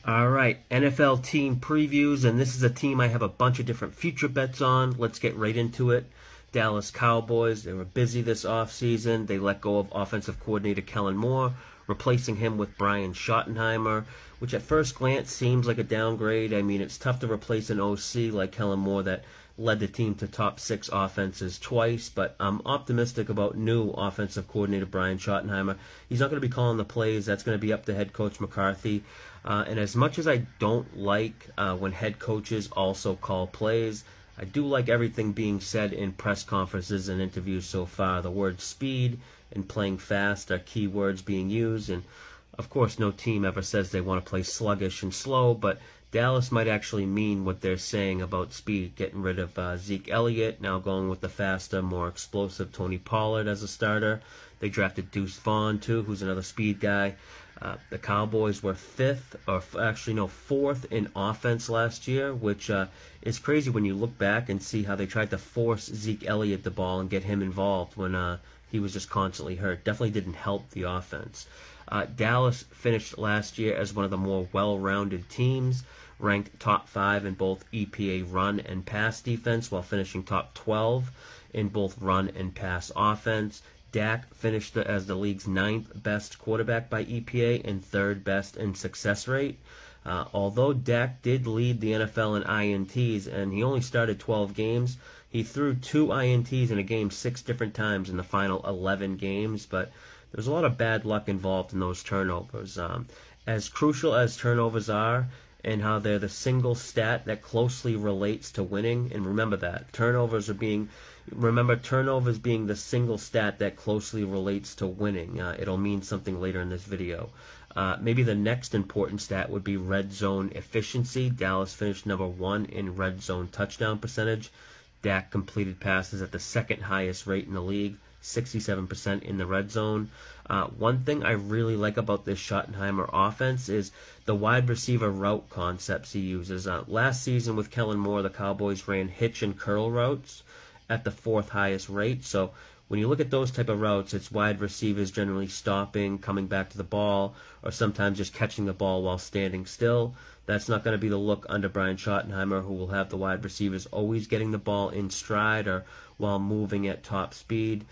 All right, NFL team previews, and this is a team I have a bunch of different future bets on. Let's get right into it. Dallas Cowboys, they were busy this offseason. They let go of offensive coordinator Kellen Moore, replacing him with Brian Schottenheimer, which at first glance seems like a downgrade. I mean, it's tough to replace an OC like Kellen Moore that led the team to top 6 offenses twice, but I'm optimistic about new offensive coordinator Brian Schottenheimer. He's not going to be calling the plays. That's going to be up to head coach McCarthy. And as much as I don't like when head coaches also call plays, I do like everything being said in press conferences and interviews so far. The words speed and playing fast are key words being used, and of course no team ever says they want to play sluggish and slow, but Dallas might actually mean what they're saying about speed, getting rid of Zeke Elliott, now going with the faster, more explosive Tony Pollard as a starter. They drafted Deuce Vaughn, too, who's another speed guy. The Cowboys were fourth in offense last year, which is crazy when you look back and see how they tried to force Zeke Elliott the ball and get him involved when he was just constantly hurt. Definitely didn't help the offense. Dallas finished last year as one of the more well-rounded teams, ranked top 5 in both EPA run and pass defense, while finishing top 12 in both run and pass offense. Dak finished as the league's 9th best quarterback by EPA and 3rd best in success rate. Although Dak did lead the NFL in INTs and he only started 12 games, he threw 2 INTs in a game 6 different times in the final 11 games, but there's a lot of bad luck involved in those turnovers. As crucial as turnovers are, and how they're the single stat that closely relates to winning, and remember that. Turnovers being the single stat that closely relates to winning. It'll mean something later in this video. Maybe the next important stat would be red zone efficiency. Dallas finished number 1 in red zone touchdown percentage. Dak completed passes at the 2nd highest rate in the league, 67% in the red zone. One thing I really like about this Schottenheimer offense is the wide receiver route concepts he uses. Last season with Kellen Moore, the Cowboys ran hitch and curl routes at the 4th highest rate. So when you look at those type of routes, it's wide receivers generally stopping, coming back to the ball, or sometimes just catching the ball while standing still. That's not going to be the look under Brian Schottenheimer, who will have the wide receivers always getting the ball in stride or while moving at top speed,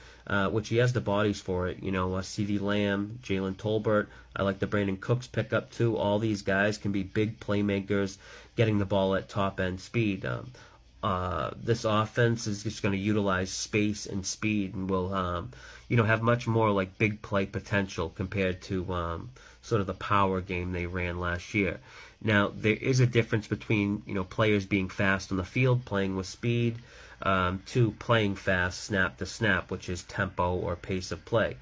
which he has the bodies for it. You know, CeeDee Lamb, Jalen Tolbert. I like the Brandon Cooks pickup too. All these guys can be big playmakers getting the ball at top-end speed. This offense is just going to utilize space and speed and will, have much more like big play potential compared to sort of the power game they ran last year. Now, there is a difference between, players being fast on the field, playing with speed, to playing fast snap to snap, which is tempo or pace of play.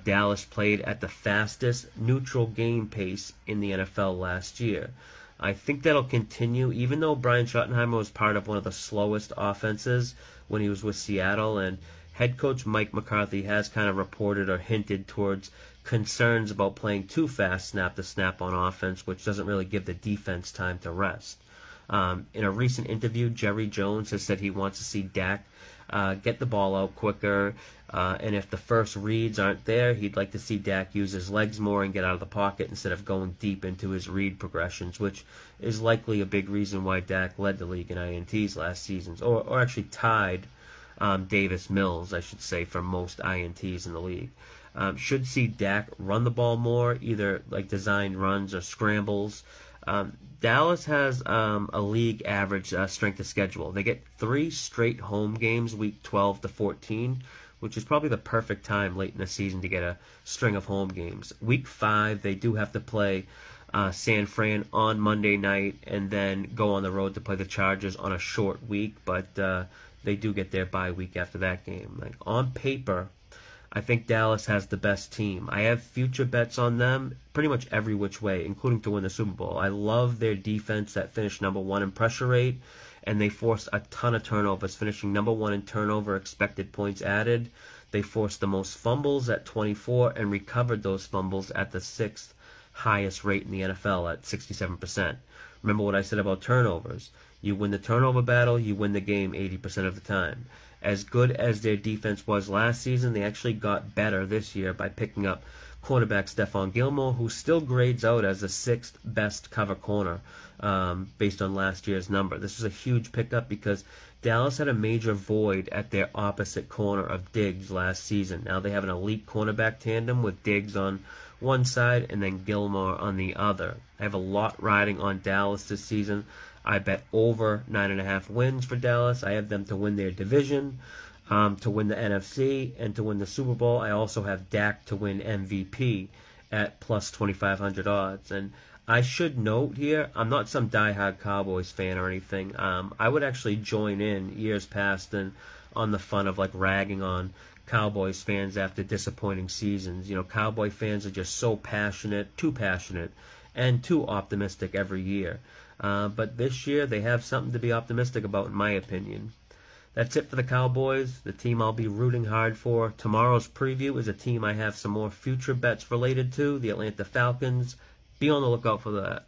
Dallas played at the fastest neutral game pace in the NFL last year. I think that'll continue, even though Brian Schottenheimer was part of one of the slowest offenses when he was with Seattle, and head coach Mike McCarthy has kind of reported or hinted towards concerns about playing too fast snap to snap on offense, which doesn't really give the defense time to rest. In a recent interview, Jerry Jones has said he wants to see Dak get the ball out quicker, and if the first reads aren't there, he'd like to see Dak use his legs more and get out of the pocket instead of going deep into his read progressions, which is likely a big reason why Dak led the league in INTs last season, or actually tied Davis Mills, I should say, for most INTs in the league. Should see Dak run the ball more, either like designed runs or scrambles. Dallas has a league average strength of schedule. They get 3 straight home games, week 12 to 14, which is probably the perfect time late in the season to get a string of home games. Week 5, they do have to play San Fran on Monday night and then go on the road to play the Chargers on a short week, but they do get their bye week after that game. Like, on paper, I think Dallas has the best team. I have future bets on them pretty much every which way, including to win the Super Bowl. I love their defense that finished number 1 in pressure rate, and they forced a ton of turnovers, finishing number 1 in turnover expected points added. They forced the most fumbles at 24 and recovered those fumbles at the 6th highest rate in the NFL at 67%. Remember what I said about turnovers. You win the turnover battle, you win the game 80% of the time. As good as their defense was last season, they actually got better this year by picking up cornerback Stephon Gilmore, who still grades out as the 6th best cover corner based on last year's number. This is a huge pickup because Dallas had a major void at their opposite corner of Diggs last season. Now they have an elite cornerback tandem with Diggs on one side and then Gilmore on the other. I have a lot riding on Dallas this season. I bet over 9.5 wins for Dallas. I have them to win their division, to win the NFC, and to win the Super Bowl. I also have Dak to win MVP at plus 2,500 odds. And I should note here, I'm not some diehard Cowboys fan or anything. I would actually join in years past and on the fun of like ragging on Cowboys fans after disappointing seasons. You know, Cowboy fans are just so passionate, and too optimistic every year. But this year, they have something to be optimistic about, in my opinion. That's it for the Cowboys, the team I'll be rooting hard for. Tomorrow's preview is a team I have some more future bets related to, the Atlanta Falcons. Be on the lookout for that.